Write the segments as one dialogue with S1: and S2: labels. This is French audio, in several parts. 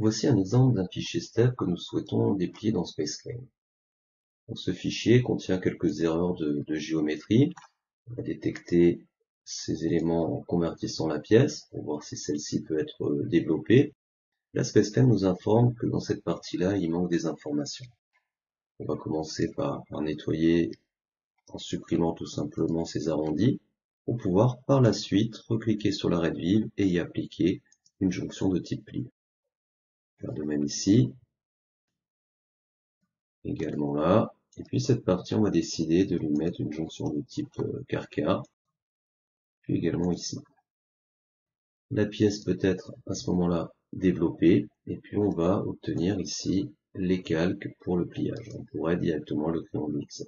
S1: Voici un exemple d'un fichier step que nous souhaitons déplier dans Spaceclaim. Ce fichier contient quelques erreurs de géométrie. On va détecter ces éléments en convertissant la pièce pour voir si celle-ci peut être développée. La Spaceclaim nous informe que dans cette partie-là, il manque des informations. On va commencer par nettoyer en supprimant tout simplement ces arrondis pour pouvoir par la suite recliquer sur l'arrêt de vive et y appliquer une jonction de type pli. Faire de même ici, également là. Et puis cette partie, on va décider de lui mettre une jonction de type carca, puis également ici. La pièce peut être à ce moment-là développée, et puis on va obtenir ici les calques pour le pliage. On pourrait directement le créer en mix.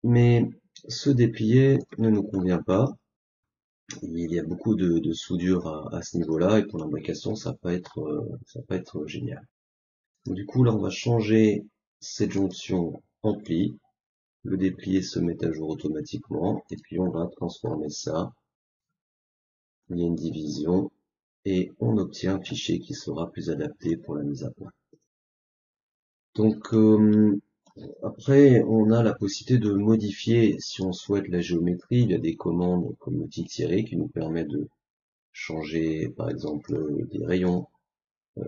S1: Mais ce déplier ne nous convient pas. Il y a beaucoup de soudure à ce niveau-là, et pour l'imbrication, ça va pas être génial. Du coup, là, on va changer cette jonction en pli. Le déplier se met à jour automatiquement, et puis on va transformer ça. Il y a une division, et on obtient un fichier qui sera plus adapté pour la mise à plat. Donc, après, on a la possibilité de modifier, si on souhaite, la géométrie. Il y a des commandes comme le tirer qui nous permet de changer, par exemple, des rayons.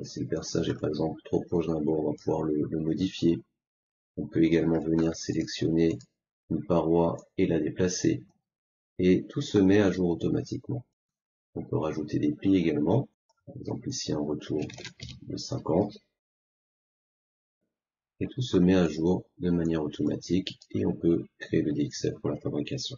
S1: Si le perçage est, par exemple, trop proche d'un bord, on va pouvoir le modifier. On peut également venir sélectionner une paroi et la déplacer. Et tout se met à jour automatiquement. On peut rajouter des plis également. Par exemple, ici, un retour de 50. Et tout se met à jour de manière automatique et on peut créer le DXF pour la fabrication.